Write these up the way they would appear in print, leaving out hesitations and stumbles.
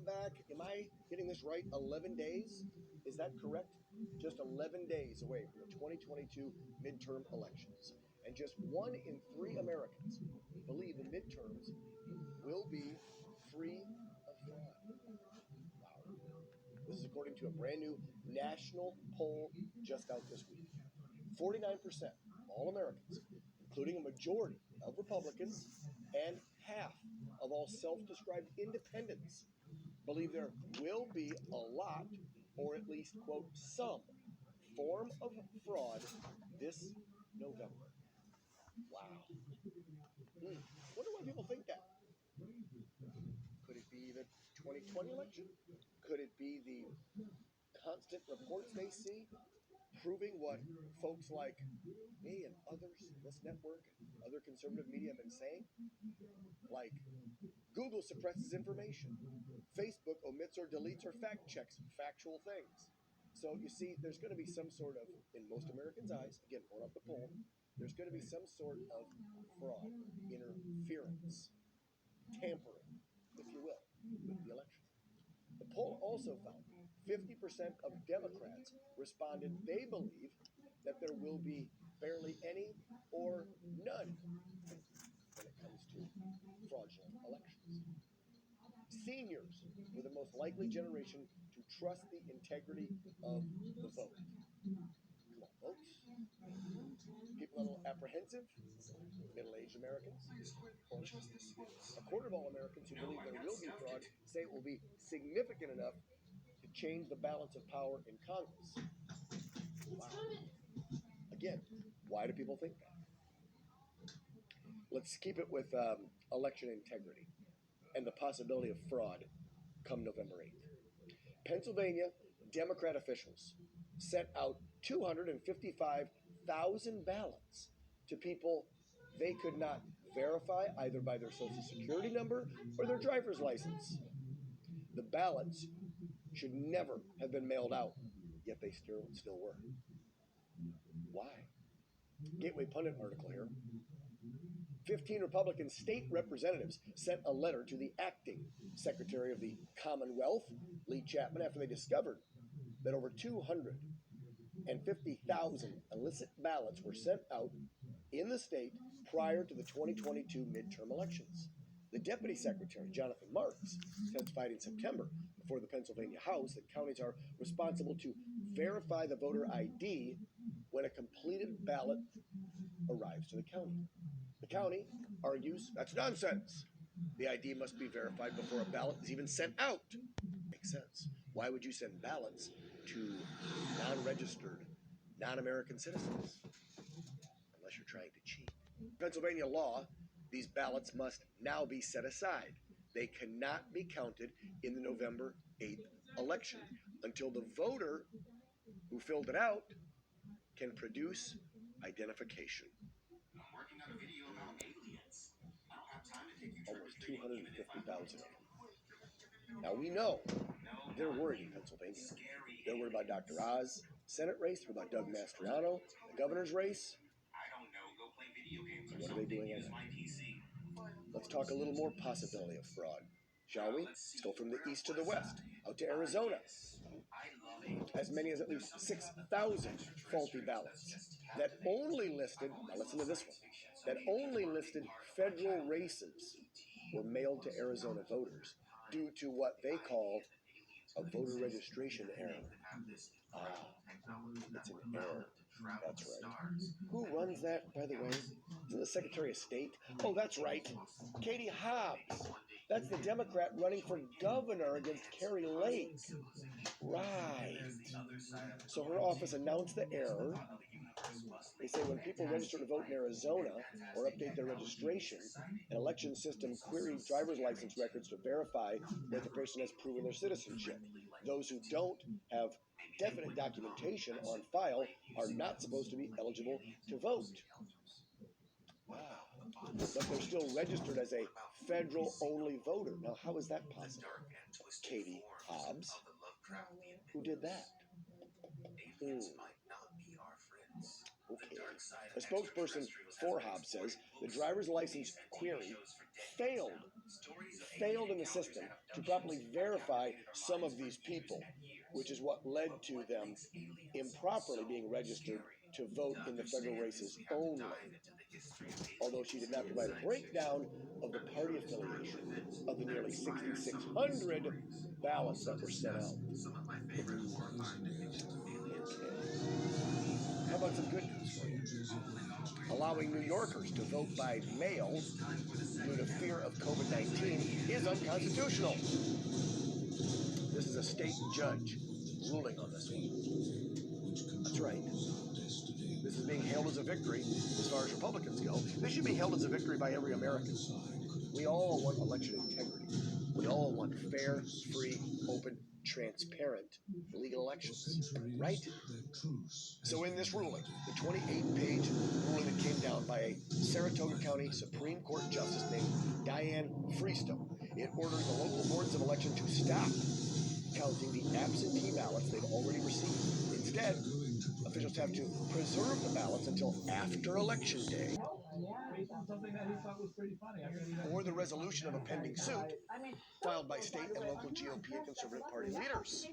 back, am I getting this right? 11 days? Is that correct? Just 11 days away from the 2022 midterm elections. And just 1 in 3 Americans believe the midterms will be free of fraud. Wow. This is according to a brand new national poll just out this week. 49% of all Americans, including a majority of Republicans and half of all self-described independents, believe there will be a lot, or at least, quote, some form of fraud this November. Wow. Wonder why people think that. Could it be the 2020 election? Could it be the constant reports they see proving what folks like me and others in this network and other conservative media have been saying? Like, Google suppresses information. Facebook omits or deletes or fact checks factual things. So you see, there's going to be some sort of, in most Americans' eyes, again, going off the poll, there's going to be some sort of fraud, interference, tampering, if you will, with the election. The poll also found 50% of Democrats responded they believe that there will be barely any or none when it comes to fraudulent elections. Seniors were the most likely generation to trust the integrity of the vote. Come on, folks. People a little apprehensive, middle-aged Americans. A quarter of all Americans who believe there will be fraud say it will be significant enough to change the balance of power in Congress. Wow. Again, why do people think that? Let's keep it with election integrity and the possibility of fraud come November 8th. Pennsylvania Democrat officials sent out 255,000 ballots to people they could not verify either by their social security number or their driver's license. The ballots should never have been mailed out, yet they still were. Why? Gateway Pundit article here. 15 Republican state representatives sent a letter to the acting Secretary of the Commonwealth, Lee Chapman, after they discovered that over 250,000 illicit ballots were sent out in the state prior to the 2022 midterm elections. The Deputy Secretary, Jonathan Marks, testified in September before the Pennsylvania House that counties are responsible to verify the voter ID when a completed ballot arrives to the county. The county argues that's nonsense. The ID must be verified before a ballot is even sent out. Makes sense. Why would you send ballots to non-registered, non-American citizens? Unless you're trying to cheat. Pennsylvania law, these ballots must now be set aside. They cannot be counted in the November 8th election until the voter who filled it out can produce identification. Almost 250,000 of them. Now we know they're worried in Pennsylvania. They're worried about Dr. Oz, Senate race, they're about Doug Mastriano, the governor's race. And what are they doing in it? Let's talk a little more possibility of fraud, shall we? Let's go from the east to the west, out to Arizona. As many as at least 6,000 faulty ballots that only listed, now listen to this one, that only listed federal races were mailed to Arizona voters due to what they call a voter registration error. It's an error. That's right. Who runs that, by the way? Isn't the Secretary of State? Oh, that's right. Katie Hobbs. That's the Democrat running for governor against Kari Lake. Right. So her office announced the error. They say when people register to vote in Arizona or update their registration, an election system queries driver's license records to verify that the person has proven their citizenship. Those who don't have definite documentation on file are not supposed to be eligible to vote. Wow. But they're still registered as a federal-only voter. Now, how is that possible? Katie Hobbs? Who did that? Who cares? A spokesperson for Hobbs says the driver's license query failed in the system to properly verify some of these people, which is what led to them improperly being registered to vote in the federal races only. Although she did not provide a breakdown of the party affiliation of the nearly 6,600 ballots that were sent out. How about some good news for you? Allowing New Yorkers to vote by mail due to fear of COVID-19 is unconstitutional. This is a state judge ruling on this one. That's right. This is being hailed as a victory as far as Republicans go. This should be hailed as a victory by every American. We all want election integrity. We all want fair, free, open, transparent, legal elections, right? So in this ruling, the 28-page ruling that came down by a Saratoga County Supreme Court justice named Diane Freestone, it orders the local boards of election to stop counting the absentee ballots they've already received. Instead, officials have to preserve the ballots until after Election Day, or the resolution of a pending suit filed by state and local GOP and Conservative Party leaders.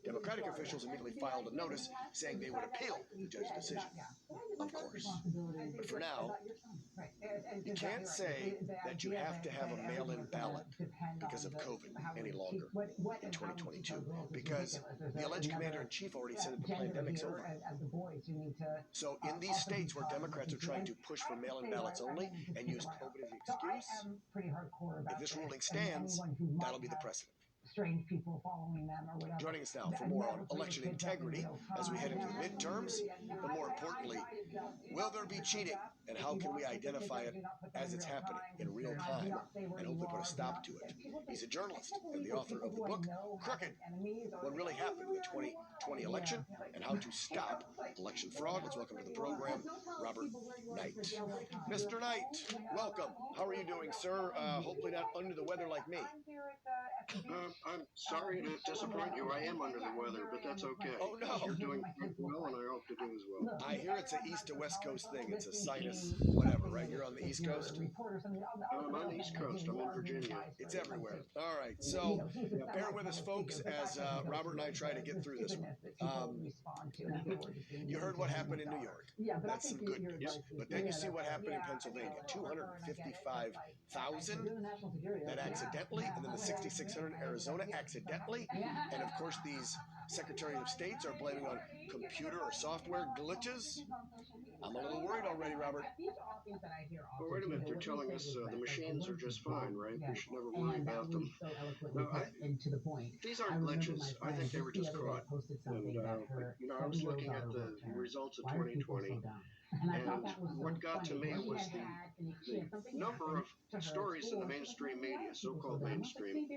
Democratic officials immediately filed a notice saying they would appeal the judge's decision, of course. But for now, you can't say that you have to have a mail-in ballot because of COVID any longer in 2022, because the alleged commander-in-chief already said that the pandemic's over. So in these states where Democrats are trying to push for mail-in ballots only and use COVID as the excuse, if this ruling stands, that'll be the precedent. Strange people following them or whatever. Joining us now for more on election integrity as we head into the midterms, but more importantly, will there be cheating and how can we identify it as it's happening in real time and hopefully put a stop to it? He's a journalist and the author of the book, Crooked, What Really Happened in the 2020 Election and How to Stop Election Fraud. Let's welcome to the program, Robert Knight. Mr. Knight, welcome. How are you doing, sir? Hopefully not under the weather like me. I'm sorry to disappoint you. I am under the weather, but that's okay. Oh, no. You're doing well, and I hope to do as well. I hear it's an east to west coast thing. It's a sinus, whatever, right? You're on the east coast? I'm on the east coast. I'm in Virginia. It's everywhere. All right. So bear with us, folks, as Robert and I try to get through this one. You heard what happened in New York. That's some good news. But then you see what happened in Pennsylvania. 255,000 that accidentally, and then the 6,600 in Arizona accidentally. And of course, these Secretary of States are blaming on computer or software glitches. I'm a little worried already, Robert. Well, wait a minute. They're telling us the machines are just fine, right? We should never worry about them. No, these aren't glitches. I think they were just caught. And, I was looking at the results of 2020. And what got to me was the number of stories in the mainstream media, so-called mainstream,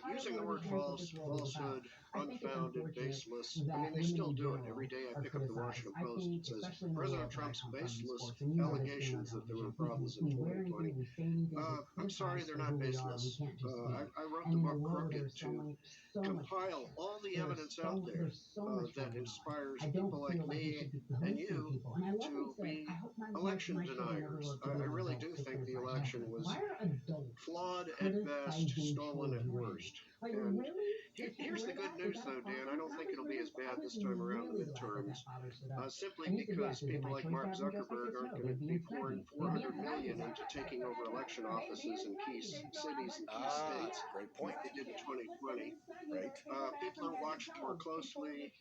using the word falsehood, unfounded, baseless. I mean, they still do it. Every day I pick up the Washington Post. It says President Trump's baseless allegations that there were problems in 2020. I'm sorry, they're not baseless. I wrote the book Crooked to compile all the evidence out there that inspires people like me and you to be election deniers. I really do think the election was flawed at best, stolen at worst. And here's the good news, though, Dan. I don't think it'll be as bad this time around in the midterms, simply because people like Mark Zuckerberg aren't going to be pouring $400 million into taking over election offices in key cities and key states. Great point. They did in 2020. Right. People are watched more closely.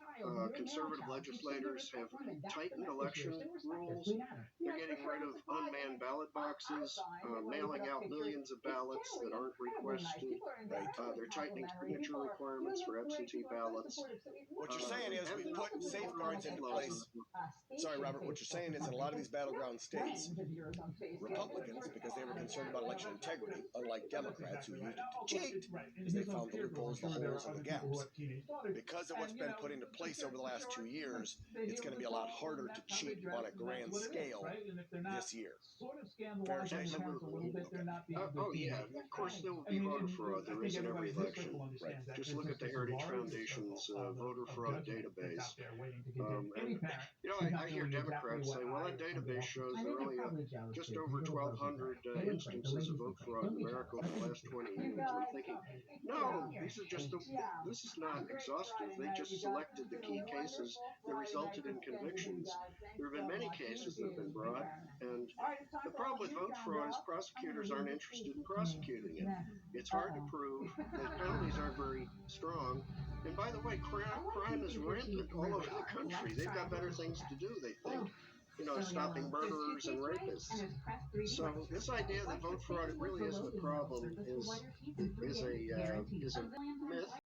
Conservative legislators have tightened election rules. They're getting rid of unmanned ballot boxes, mailing out millions of ballots that aren't requested. Right. They're tightening signature requirements for absentee ballots. What you're saying is we put safeguards into place. Sorry, Robert. What you're saying is in a lot of these battleground states, Republicans, because they were concerned about election integrity, unlike Democrats who used it to cheat, because they found the loopholes, the holes, and the gaps. Because of what's been put into place over the last 2 years, it's going to be a lot harder to cheat on a grand scale this year. Fair Oh, yeah. Of course, there will be voter fraud. There is in every election. election. Just look at the Heritage Foundation's voter fraud database. I hear Democrats say, well, that database shows there are only just over 1,200 instances of vote fraud in America over the last 20 years. I'm thinking, no, this is not exhaustive. They just selected the key cases that resulted in convictions. There have been many cases that have been brought, and the problem with vote fraud is prosecutors aren't interested in prosecuting it. It's hard to prove. The penalties aren't very strong. And by the way, crime is rampant all over the country. They've got better things to do, they think. Stopping murderers and rapists. So this idea that vote fraud really isn't a problem is a myth.